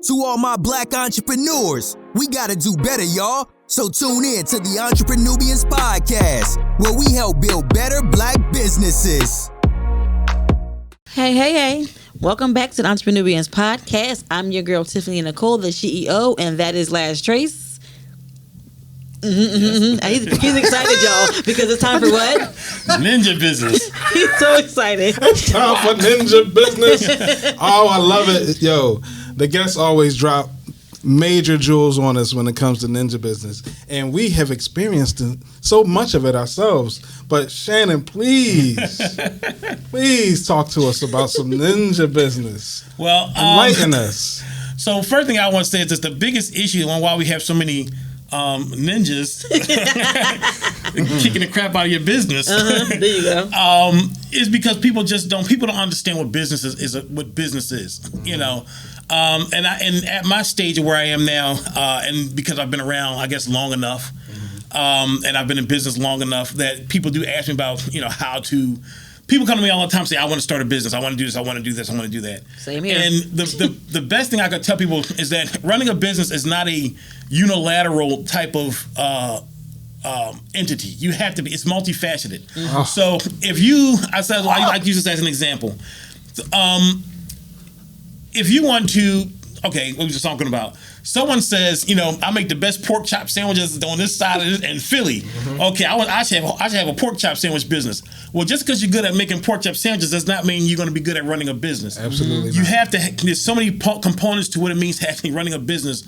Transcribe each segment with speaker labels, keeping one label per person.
Speaker 1: To all my black entrepreneurs, we gotta do better, y'all. So tune in to the EntrepreNUBIANS podcast, where we help build better black businesses.
Speaker 2: Hey. Welcome back to the EntrepreNUBIANS podcast. I'm your girl, Tiffany Nicole, the CEO, and that is Last Trace. He's excited, y'all, because it's time for what?
Speaker 3: Ninja Business.
Speaker 2: He's so excited.
Speaker 4: It's time for Ninja Business. Oh, I love it. Yo, the guests always drop major jewels on us when it comes to Ninja Business. And we have experienced so much of it ourselves. But Shannon, please talk to us about some Ninja Business.
Speaker 3: Well,
Speaker 4: enlighten us.
Speaker 3: So first thing I want to say is that the biggest issue on why we have so many ninjas kicking the crap out of your business.
Speaker 2: There you go.
Speaker 3: Is because people don't understand what business is what business is. You know. And at my stage of where I am now, and because I've been around, I guess, long enough, and I've been in business long enough that people do ask me about, how to. People come to me all the time and say, I want to start a business. I want to do this. I want to do this. I want to do that.
Speaker 2: Same here.
Speaker 3: And the best thing I could tell people is that running a business is not a unilateral type of entity. You have to be. It's multifaceted. Mm-hmm. So if I like to use this as an example. If you want to, okay, what was just talking about? Someone says, I make the best pork chop sandwiches on this side of this in Philly. Mm-hmm. Okay, I should have a pork chop sandwich business. Well, just because you're good at making pork chop sandwiches does not mean you're going to be good at running a business.
Speaker 4: Absolutely.
Speaker 3: You have to. There's so many components to what it means to actually running a business.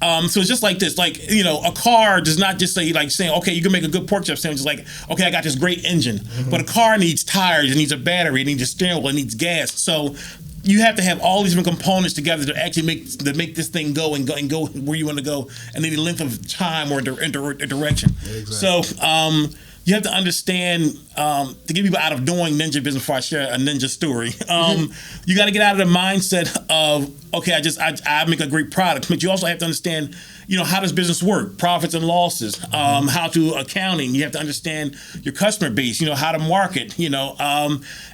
Speaker 3: So it's just like this, a car does not just say saying, okay, you can make a good pork chop sandwich. It's like, okay, I got this great engine, but a car needs tires, it needs a battery, it needs a steering wheel, it needs gas. So you have to have all these different components together to actually make this thing go where you want to go, and any length of time or direction. Exactly. So you have to understand, to get people out of doing ninja business before I share a ninja story, you got to get out of the mindset of, okay, I make a great product, but you also have to understand, how does business work? Profits and losses, how to accounting. You have to understand your customer base, how to market,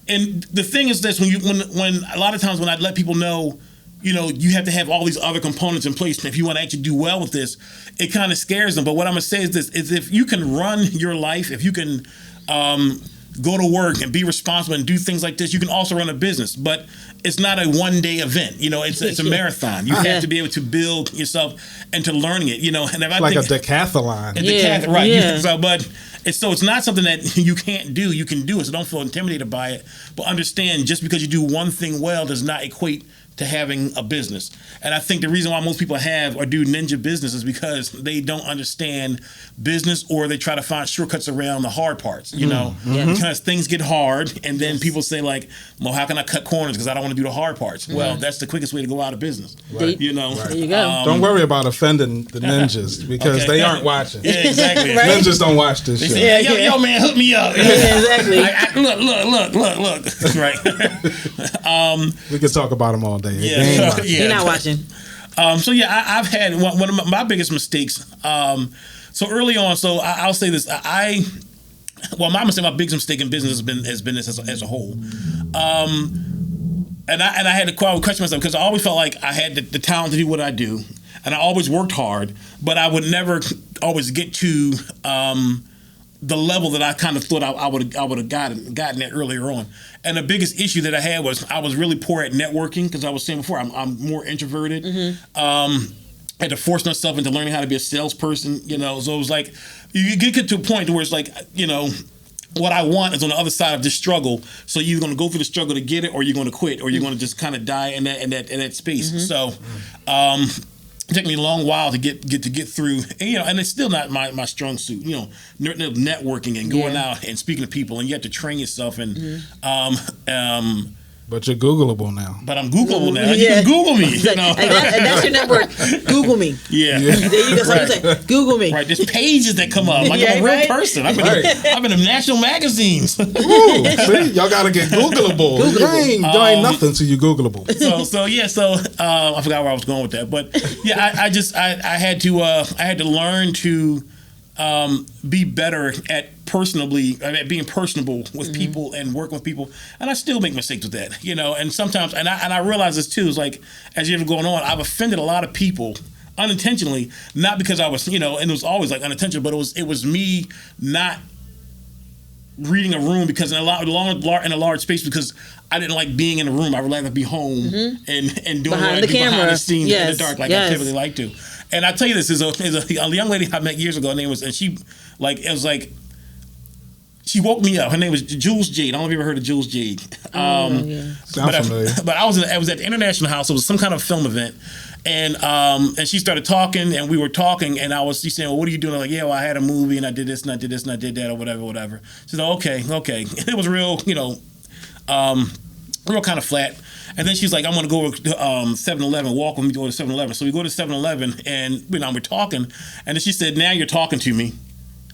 Speaker 3: and the thing is this, when a lot of times when I let people know, you have to have all these other components in place. And if you want to actually do well with this, it kind of scares them. But what I'm going to say is this, is if you can run your life, if you can go to work and be responsible and do things like this, you can also run a business. But it's not a one-day event. It's a marathon. You have to be able to build yourself into learning it, And if
Speaker 4: a decathlon.
Speaker 3: Right.
Speaker 2: Yeah.
Speaker 3: So it's not something that you can't do. You can do it. So don't feel intimidated by it. But understand, just because you do one thing well does not equate to having a business. And I think the reason why most people have or do ninja business is because they don't understand business, or they try to find shortcuts around the hard parts, because things get hard, and then people say well, how can I cut corners because I don't want to do the hard parts? Well, that's the quickest way to go out of business.
Speaker 4: Right.
Speaker 2: There you go.
Speaker 4: Don't worry about offending the ninjas because they aren't watching.
Speaker 3: Yeah, exactly.
Speaker 2: Right?
Speaker 4: Ninjas don't watch this shit.
Speaker 3: Say, yo, man, hook me up.
Speaker 2: Yeah, exactly.
Speaker 3: Look. Right.
Speaker 4: We could talk about them all day.
Speaker 3: Yeah.
Speaker 2: You're not watching.
Speaker 3: I've had one of my biggest mistakes. So early on, I'll say this. My biggest mistake in business has been this as a whole. And I had to question myself because I always felt like I had the talent to do what I do, and I always worked hard, but I would never always get to the level that I kind of thought I would have gotten at earlier on. And the biggest issue that I had was I was really poor at networking, because I was saying before, I'm more introverted. I had to force myself into learning how to be a salesperson, So it was like, you get to a point where it's like, what I want is on the other side of this struggle. So you're going to go through the struggle to get it, or you're going to quit, or you're going to just kind of die in that space. So, it took me a long while to get through, and it's still not my strong suit. Networking and going out and speaking to people, and you have to train yourself. And
Speaker 4: but you're Googleable now.
Speaker 3: But I'm Googleable now. You can Google me.
Speaker 2: And that's your network. Google me.
Speaker 3: Yeah.
Speaker 2: There you go. Say, Google me.
Speaker 3: Right. There's pages that come up. Like I'm a real person. I've been in national magazines.
Speaker 4: Ooh, see, y'all gotta get Googleable. You ain't nothing till you Googleable.
Speaker 3: So I forgot where I was going with that, but yeah, I had to learn to be better at being personable with people and working with people. And I still make mistakes with that, and sometimes, and I realize this too, is like, as you're going on, I've offended a lot of people unintentionally, not because I was, and it was always like unintentional, but it was me not reading a room because in a large space, because I didn't like being in a room. I would rather be home and doing
Speaker 2: behind the camera,
Speaker 3: behind the scenes in the dark, like I typically like to. And I tell you this, is a young lady I met years ago. Her name was, and she she woke me up. Her name was Jules Jade. I don't know if you ever heard of Jules Jade.
Speaker 4: Sounds familiar.
Speaker 3: But I was at the International House. It was some kind of film event. And she started talking, and we were talking, and she saying, well, what are you doing? I'm like, yeah, well, I had a movie, and I did this, and I did this, and I did that, or whatever. She said, okay. And it was real, real kind of flat. And then she's like, I'm going to go to 7-Eleven, walk with me to go to 7-Eleven. So we go to 7-Eleven, and we're talking. And then she said, now you're talking to me.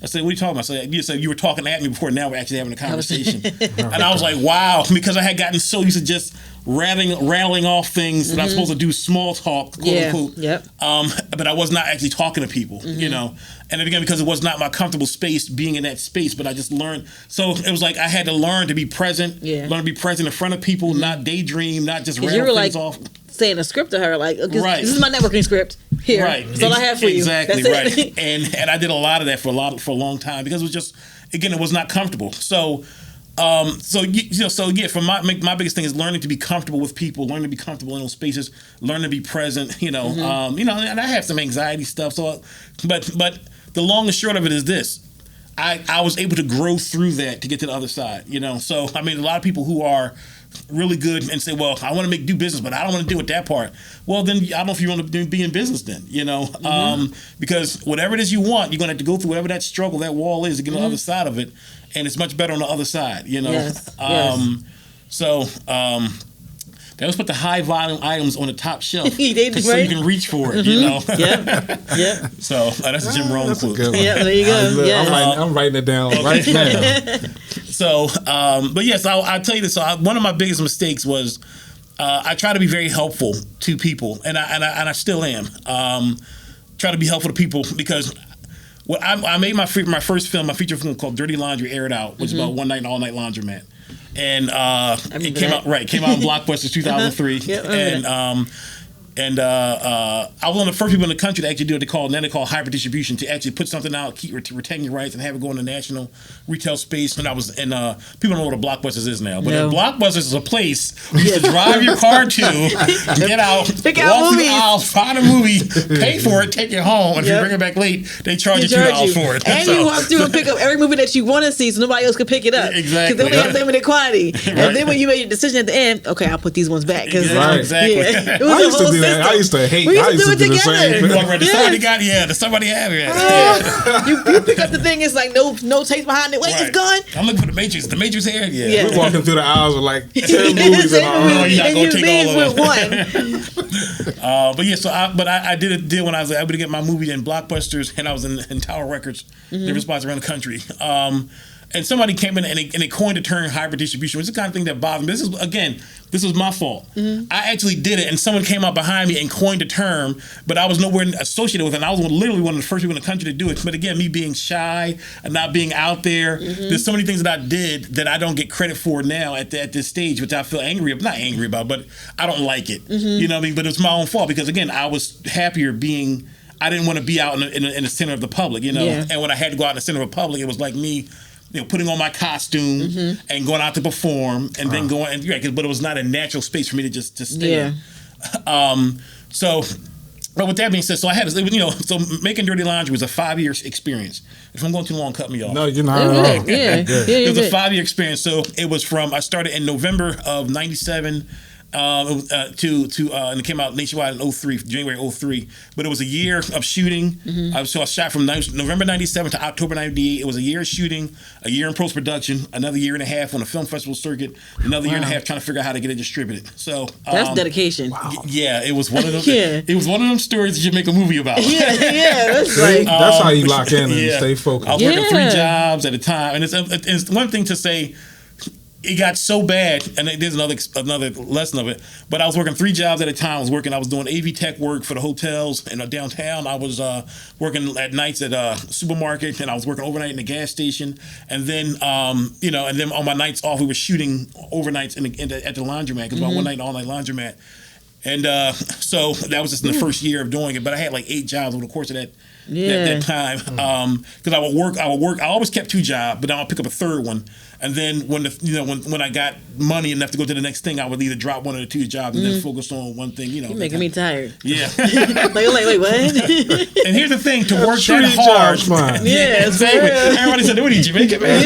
Speaker 3: I said, what are you talking about? I said, you said you were talking at me before, now we're actually having a conversation. And I was like, wow, because I had gotten so used to just rattling off things that I'm supposed to do, small talk, quote unquote.
Speaker 2: Yep.
Speaker 3: But I was not actually talking to people, And again, because it was not my comfortable space being in that space, but I just learned. So it was like I had to learn to be present, learn to be present in front of people, not daydream, not just rattle things off.
Speaker 2: Saying a script to her, like,
Speaker 3: right.
Speaker 2: This is my networking script. Here, that's all I have for you.
Speaker 3: Exactly,
Speaker 2: that's
Speaker 3: right. And I did a lot of that for a long time because it was just, again, it was not comfortable. So for my biggest thing is learning to be comfortable with people, learning to be comfortable in those spaces, learning to be present. And I have some anxiety stuff. So, but the long and short of it is this. I was able to grow through that to get to the other side. So I mean, a lot of people who are really good and say, well, I want to do business, but I don't want to deal with that part. Well, then I don't know if you want to be in business then, because whatever it is you want, you're going to have to go through whatever that struggle, that wall is to get on the other side of it. And it's much better on the other side,
Speaker 2: Yes.
Speaker 3: So they always put the high volume items on the top shelf so you can reach for it,
Speaker 2: Yeah.
Speaker 3: So that's a Jim Rohn quote.
Speaker 2: Yeah, there you go.
Speaker 4: I'm writing it down right now.
Speaker 3: So, but yes, I'll tell you this. So one of my biggest mistakes was I try to be very helpful to people, and I still am. Try to be helpful to people because I made my first film, my feature film called Dirty Laundry, Air It Out, which is about one night and all night laundromat. And it came out in Blockbuster 2003. And I was one of the first people in the country to actually do what they call hybrid distribution, to actually put something out, to retain your rights, and have it go in the national retail space. And I was in, people don't know what a Blockbusters is now, but a Blockbusters is a place where you drive your car to, get out, walk through the aisles, find a movie, pay for it, take it home. And if you bring it back late, they charge you $2 for it.
Speaker 2: And you walk through and pick up every movie that you want to see so nobody else can pick it up.
Speaker 3: Exactly.
Speaker 2: Because they only have limited quantity. And then when you made your decision at the end, okay, I'll put these ones back.
Speaker 3: Exactly.
Speaker 2: It
Speaker 4: I used to do that. I used to hate. I used to do the same thing.
Speaker 3: Somebody have it.
Speaker 2: You pick up the thing. It's like no taste behind it. Wait, it's gone.
Speaker 3: I'm looking for the Matrix. The Matrix here.
Speaker 2: Yeah.
Speaker 4: We're walking through the aisles with like 10 movies in our room.
Speaker 3: You're not gonna take all of
Speaker 2: them.
Speaker 3: But yeah, so I did a deal when I was able to get my movie in Blockbusters, and I was in Tower Records, different spots around the country. And somebody came in and they coined the term hybrid distribution, which is the kind of thing that bothered me. This was my fault. I actually did it, and someone came out behind me and coined the term, but I was nowhere associated with it. And I was literally one of the first people in the country to do it. But again, me being shy and not being out there, there's so many things that I did that I don't get credit for now at this stage, which I feel not angry about, but I don't like it. You know what I mean? But it's my own fault because, again, I was happier being, I didn't want to be out in the center of the public, And when I had to go out in the center of the public, it was like me, putting on my costume and going out to perform and then going, but it was not a natural space for me to just stay in. But with that being said, so I had, so making Dirty Laundry was a 5-year experience. If I'm going too long, cut me off.
Speaker 4: No, you're not at all.
Speaker 2: It
Speaker 3: was a 5-year experience. So it was I started in November of 97 and it came out nationwide in January 03. But it was a year of shooting. So I shot from November 97 to October 98. It was a year of shooting, a year in post-production, another year and a half on a film festival circuit, another year and a half trying to figure out how to get it distributed. So
Speaker 2: that's dedication.
Speaker 3: Yeah, it was one of them. It was one of them stories that you make a movie about.
Speaker 2: That's like
Speaker 4: that's how you lock in and stay focused.
Speaker 3: I was working 3 jobs at a time, and it's one thing to say, it got so bad, and there's another lesson of it. But I was working 3 jobs at a time. I was doing AV tech work for the hotels in downtown. I was working at nights at a supermarket, and I was working overnight in the gas station. And then, and then on my nights off, we were shooting overnights at the laundromat, because about one night, all night laundromat. And so that was just in the first year of doing it. But I had like 8 jobs over the course of that time. Because I would work. I always kept 2 jobs, but then I'll pick up a third one. And then when I got money enough to go to the next thing, I would either drop one of the 2 jobs and then focus on one thing.
Speaker 2: You're making me tired.
Speaker 3: Yeah.
Speaker 2: like, wait, what?
Speaker 3: And here's the thing: to work that hard.
Speaker 2: Yeah,
Speaker 3: exactly. Everybody said, "What are you, Jamaican, man?"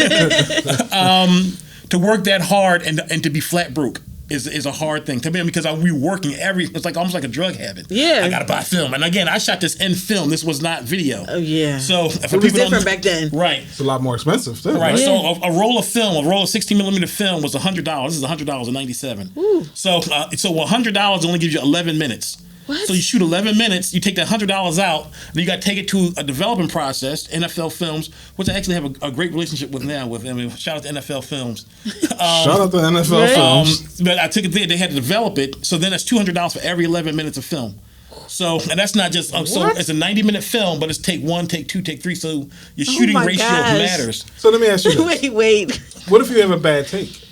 Speaker 3: To work that hard and to be flat broke is a hard thing to me, because we were working it's like almost like a drug habit. Yeah. I gotta buy film. And again, I shot this in film. This was not video.
Speaker 2: Oh yeah.
Speaker 3: So
Speaker 2: it was different back then.
Speaker 3: Right.
Speaker 4: It's a lot more expensive too.
Speaker 3: Right. So a roll of 16 millimeter film was $100. This is $100.97. So $100 only gives you 11 minutes.
Speaker 2: What?
Speaker 3: So you shoot 11 minutes, you take that $100 out, then you got to take it to a development process, NFL Films, which I actually have a great relationship with now. Shout out to NFL Films.
Speaker 4: Shout out to NFL Films.
Speaker 3: But I took it there, they had to develop it, so then that's $200 for every 11 minutes of film. So, and that's not just, so it's a 90-minute film, but it's take 1, take 2, take 3, so your shooting ratio matters.
Speaker 4: So let me ask you this.
Speaker 2: Wait.
Speaker 4: What if you have a bad take?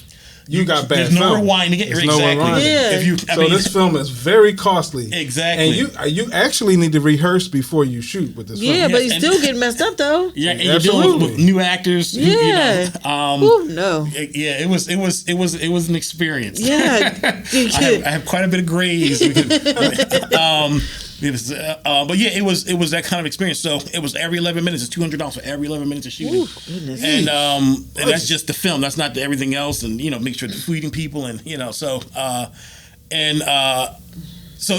Speaker 4: You got bad film.
Speaker 3: There's no rewinding it. Exactly.
Speaker 4: Yeah. This film is very costly.
Speaker 3: Exactly.
Speaker 4: And you actually need to rehearse before you shoot with this film.
Speaker 2: Yeah, but you still get messed up though.
Speaker 3: Yeah, and you're dealing with new actors.
Speaker 2: Yeah. No.
Speaker 3: Yeah, it was an experience.
Speaker 2: Yeah.
Speaker 3: I have quite a bit of grays. But yeah, it was that kind of experience. So it was every 11 minutes. It's $200 for every 11 minutes of shooting.
Speaker 2: Ooh, goodness.
Speaker 3: And that's just the film. That's not everything else. And make sure they're feeding people and so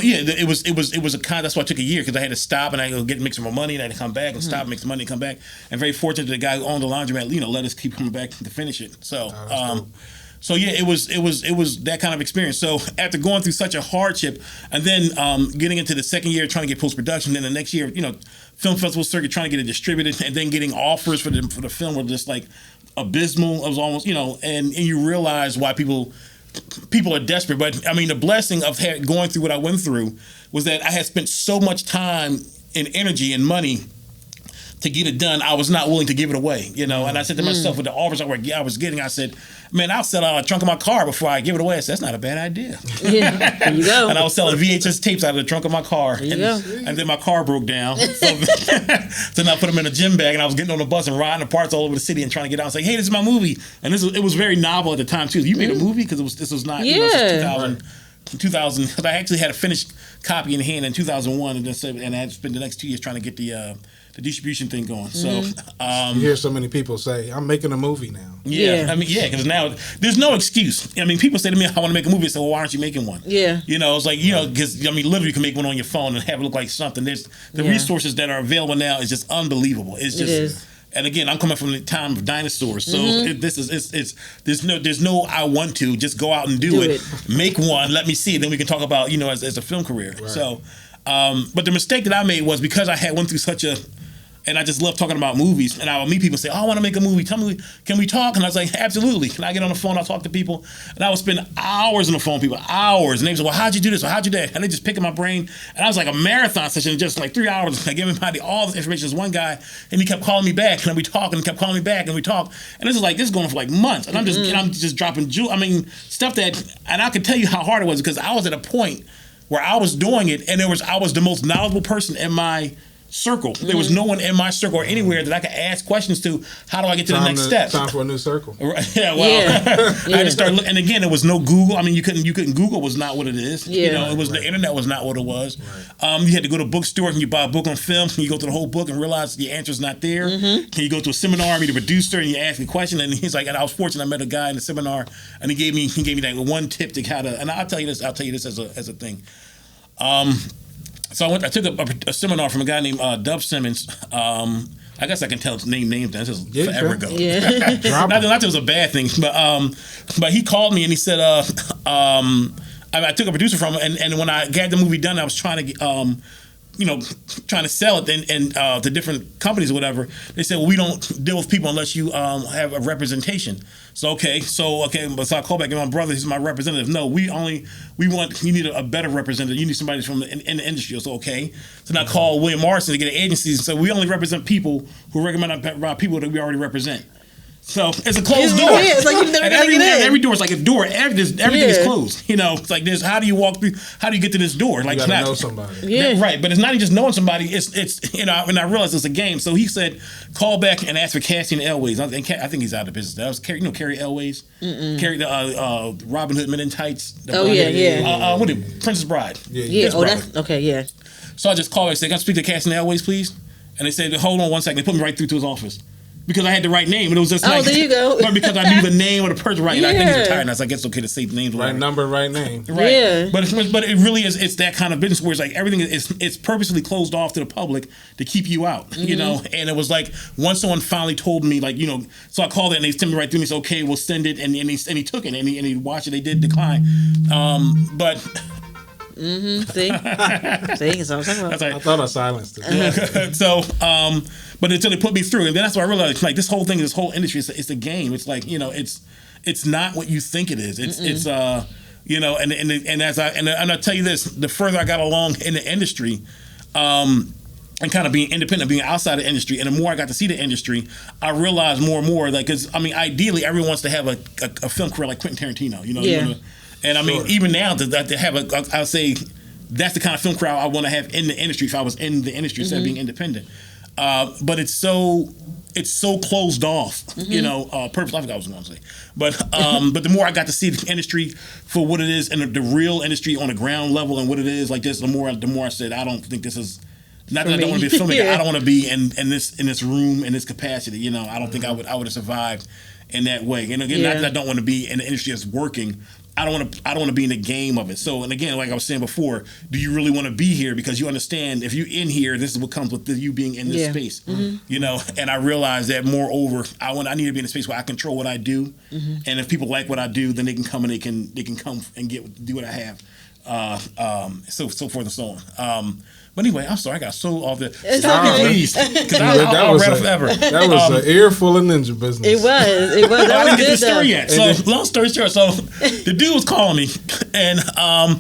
Speaker 3: yeah, it was a kind. That's why it took a year, because I had to stop and I had to make some more money and I had to come back and stop, make some money and come back. And very fortunate the guy who owned the laundromat, let us keep coming back to finish it. So. So yeah, it was that kind of experience. So after going through such a hardship, and then getting into the second year trying to get post-production, then the next year, film festival circuit trying to get it distributed, and then getting offers for the film were just like abysmal. It was almost and you realize why people are desperate. But I mean, the blessing of going through what I went through was that I had spent so much time and energy and money to get it done. I was not willing to give it away, And I said to myself, with the offers I was getting, I said, man, I'll sell out a trunk of my car before I give it away. I said, that's not a bad idea.
Speaker 2: Yeah, there you go.
Speaker 3: And I was selling VHS tapes out of the trunk of my car.
Speaker 2: There you go.
Speaker 3: And then my car broke down. So then I put them in a gym bag, and I was getting on the bus and riding the parts all over the city and trying to get out and say, hey, this is my movie. And it was very novel at the time, too. You made a movie? Because this was not, this 2000, because I actually had a finished copy in hand in 2001, and I had spent the next 2 years trying to get the distribution thing going. So
Speaker 4: you hear so many people say, I'm making a movie now.
Speaker 3: Yeah. I mean, because now there's no excuse. I mean, people say to me, I want to make a movie. I say, well, why aren't you making one?
Speaker 2: Yeah.
Speaker 3: It's like, because literally you can make one on your phone and have it look like something. There's the resources that are available now is just unbelievable. It's just, it is. And again, I'm coming from the time of dinosaurs, so there's no I want to, just go out and do it. Make one, let me see it, then we can talk about as a film career. Right. So, but the mistake that I made was, because I had went through such a, and I just love talking about movies, and I would meet people and say, oh, I want to make a movie. Tell me, can we talk? And I was like, absolutely. Can I get on the phone? I'll talk to people. And I would spend hours on the phone with people, hours. And they would say, well, how'd you do this? Or how'd you do that? And they just pick in my brain. And I was like a marathon session, just like 3 hours. I gave everybody all this information. There's one guy, and he kept calling me back. And then we talk, and he kept calling me back, and we talk. And this is going for like months. And I'm just dropping stuff that, and I could tell you how hard it was, because I was at a point where I was doing it, and I was the most knowledgeable person in my circle. There was no one in my circle or anywhere that I could ask questions to. How do I get to the next step?
Speaker 4: Time for a new circle.
Speaker 3: Yeah, well, I just started looking, and again, it was no Google. I mean, you couldn't Google was not what it is.
Speaker 2: Yeah.
Speaker 3: It was the internet was not what it was. Right. You had to go to a bookstore and you buy a book on film, and you go through the whole book and realize the answer's not there. And you go to a seminar, meet a producer, and you ask a question, and he's like, and I was fortunate, I met a guy in the seminar, and he gave me that one tip to how to, and I'll tell you this as a thing. So I took a seminar from a guy named Dub Simmons. I guess I can tell names. This is forever ago. Yeah. not that it was a bad thing, but he called me and he said, I took a producer from him, and when I got the movie done, I was trying to trying to sell it and to different companies or whatever, they said, well, we don't deal with people unless you have a representation. So but so I call back and my brother, he's my representative. No, you need a better representative. You need somebody from in the industry. So okay. So then I call William Morrison to get an agency. So we only represent people who recommend people that we already represent. So it's a closed door.
Speaker 2: It's like you've never
Speaker 3: every door is like a door. Everything is closed. It's like this. How do you walk through? How do you get to this door? Like
Speaker 4: you gotta know somebody.
Speaker 2: Yeah.
Speaker 3: Right. But it's not just knowing somebody. It's and I realized it's a game. So he said, call back and ask for Cassian Elways. I think he's out of business. That was Carrie Elways. Carrie Robin Hood Men in Tights. What is it? Princess Bride.
Speaker 2: Yeah. Oh, that's okay. Yeah.
Speaker 3: So I just called and said, can I speak to Cassian Elways, please? And they said, hold on one second. They put me right through to his office. Because I had the right name, and it was just
Speaker 2: there you go.
Speaker 3: But because I knew the name of the person right, and I think he's retired now, so I guess it's okay to say the names.
Speaker 4: Right number, right name.
Speaker 3: Right.
Speaker 2: Yeah.
Speaker 3: But it really is. It's that kind of business where it's like everything it's purposely closed off to the public to keep you out. And it was like once someone finally told me, so I called it and they sent me right through. And he said, okay, we'll send it, and he took it and he watched it. They did decline, but.
Speaker 2: See, so I'm talking about.
Speaker 4: I thought I silenced it.
Speaker 3: So, but until they put me through, and then that's why I realized, like, this whole industry, it's a game. It's like, it's not what you think it is. It's and I'll tell you this: the further I got along in the industry, and kind of being independent, being outside the industry, and the more I got to see the industry, I realized more and more, like, because ideally, everyone wants to have a film career like Quentin Tarantino, And I mean, even now to have I'll say that's the kind of film career I want to have in the industry if I was in the industry instead of being independent. But it's so closed off, purposely. I forgot what I was going to say, but the more I got to see the industry for what it is and the real industry on the ground level and what it is like this, the more I said, I don't think this is. Not that I don't want to be a filmmaker. I don't want to be in this room in this capacity. I don't think I would have survived in that way. And again, not that I don't want to be in the industry that's working. I don't want to be in the game of it. So, and again, like I was saying before, do you really want to be here? Because you understand if you're in here, this is what comes with you being in this space. And I realized that moreover, I need to be in a space where I control what I do. And if people like what I do, then they can come and they can come and do what I have. So forth and so on. But anyway, I'm sorry, I got so off the.
Speaker 2: It's okay.
Speaker 3: Please, because I'll read it forever.
Speaker 4: That was an earful of ninja business.
Speaker 2: It was.
Speaker 3: I didn't get the story yet. So long story short, so the dude was calling me, and I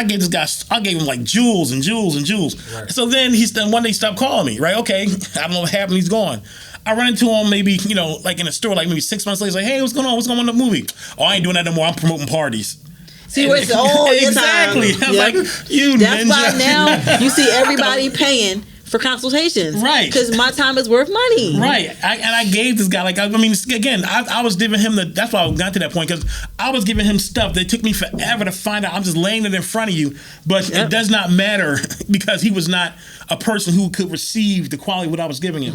Speaker 3: gave this guy, I gave him like jewels and jewels and jewels. Right. So then one day he stopped calling me. Right? Okay, I don't know what happened. He's gone. I run into him maybe like in a store, like maybe 6 months later. He's like, hey, what's going on? What's going on in the movie? Oh, I ain't doing that no more. I'm promoting parties.
Speaker 2: See, it's all your
Speaker 3: exactly.
Speaker 2: time.
Speaker 3: I was like, you
Speaker 2: That's
Speaker 3: ninja.
Speaker 2: why now you see everybody paying for consultations.
Speaker 3: Right.
Speaker 2: Because my time is worth money.
Speaker 3: Right. I gave this guy, I was giving him that's why I got to that point, because I was giving him stuff that took me forever to find out. I'm just laying it in front of you. But it does not matter because he was not a person who could receive the quality of what I was giving him.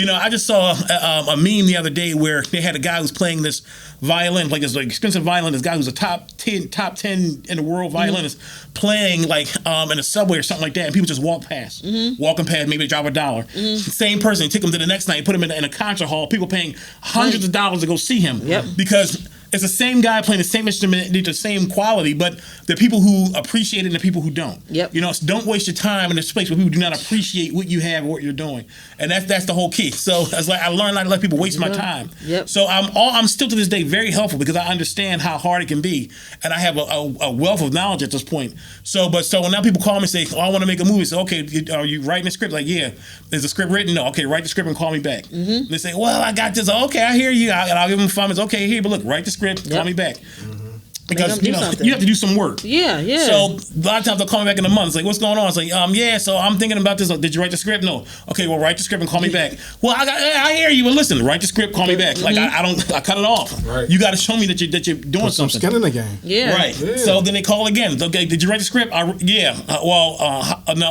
Speaker 3: I just saw a meme the other day where they had a guy who's playing this violin, like this expensive violin, this guy who's a top 10 in the world violinist playing in a subway or something like that, and people just walking past, maybe they drop $1. Same person, take him to the next night, put him in a concert hall, people paying hundreds of dollars to go see him. Because it's the same guy playing the same instrument, the same quality, but there are people who appreciate it and the people who don't. So don't waste your time in this place where people do not appreciate what you have or what you're doing. And that's the whole key. So I learned not to let people waste my time. So I'm still to this day very helpful because I understand how hard it can be, and I have a wealth of knowledge at this point. So when now people call me and say, I want to make a movie. So okay, are you writing a script? Like, yeah. Is the script written? No. Okay, write the script and call me back. They say, well, I got this. Okay, I hear you. And I'll give them 5 minutes. Okay, here, but look, write the script, call me back. Because you have to do some work.
Speaker 2: So
Speaker 3: a lot of times they'll call me back in a month. It's like, what's going on? It's like, so I'm thinking about this. Did you write the script? No. Okay, well, write the script and call me back. Well, I hear you, but listen, write the script, call me back. Like I cut it off.
Speaker 4: Right.
Speaker 3: You got to show me that you're doing
Speaker 4: Put some
Speaker 3: something.
Speaker 4: skin in the game.
Speaker 3: Right. So then they call again. Okay, did you write the script? Now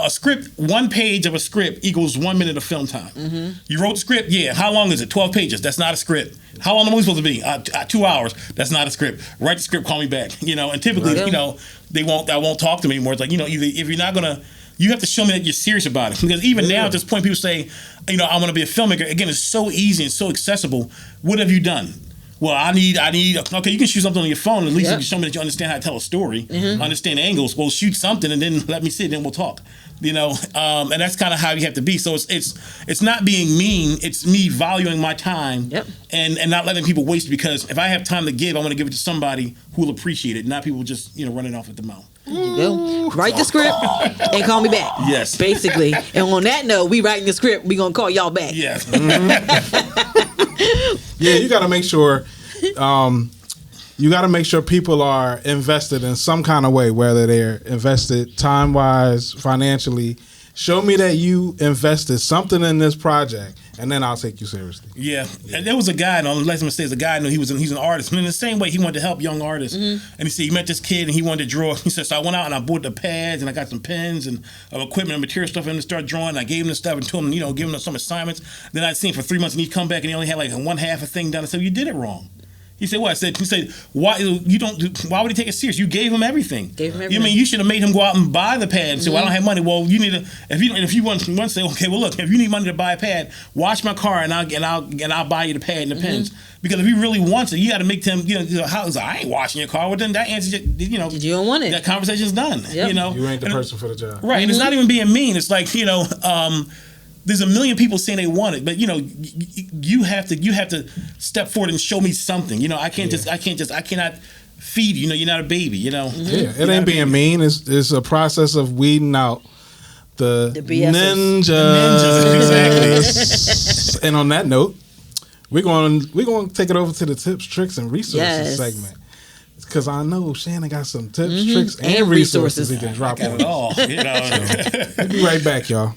Speaker 3: a script, 1 page of a script equals 1 minute of film time. You wrote the script? Yeah. How long is it? 12 pages. That's not a script. How long am I supposed to be? 2 hours. That's not a script. Write the script, call me back. And typically, I won't talk to me anymore. It's like, either if you're not gonna, you have to show me that you're serious about it. Because even now at this point, people say, I want to be a filmmaker. Again, it's so easy and so accessible. What have you done? well, I need. Okay, you can shoot something on your phone. At least you can show me that you understand how to tell a story, understand angles. Well, shoot something and then let me see it. Then we'll talk. And that's kind of how you have to be. So it's not being mean. It's me valuing my time and not letting people waste it, because if I have time to give, I want to give it to somebody who will appreciate it, not people just running off at the mouth.
Speaker 2: There you go. Write the script and call me back.
Speaker 3: Yes.
Speaker 2: Basically. And on that note, we writing the script. We gonna call y'all back.
Speaker 3: Yes.
Speaker 4: Yeah, you got to make sure. You got to make sure people are invested in some kind of way, whether they're invested time-wise, financially. Show me that you invested something in this project, and then I'll take you seriously.
Speaker 3: Yeah. And there was a guy, and let's say a guy, I knew he's an artist. And in the same way, he wanted to help young artists. And he said he met this kid, and he wanted to draw. He said, so I went out and I bought the pads, and I got some pens and equipment and material stuff, and to start drawing. And I gave him the stuff and told him, give him some assignments. Then I'd seen him for 3 months, and he'd come back, and he only had like one half a thing done. I said, you did it wrong. He said, what? He said, why would he take it serious? You gave him everything. You mean you should have made him go out and buy the pad and say, well, I don't have money. Well, you need to, if you want to say, okay, well, look, if you need money to buy a pad, wash my car and I'll buy you the pad and the pens. Because if he really wants it, you got to make them, I ain't washing your car. Well, then that answers, you
Speaker 2: don't want it.
Speaker 3: That conversation's done.
Speaker 2: Yep.
Speaker 4: You ain't the person for the job.
Speaker 3: Right. And it's not even being mean. It's like, there's a million people saying they want it, but you have to step forward and show me something. I cannot feed you. You're not a baby. Yeah,
Speaker 4: it ain't being mean. It's a process of weeding out the ninjas. Exactly. And on that note, we're going to take it over to the tips, tricks, and resources segment. Because I know Shannon got some tips, tricks, and resources he can drop on.
Speaker 3: It all.
Speaker 4: We'll be right back, y'all.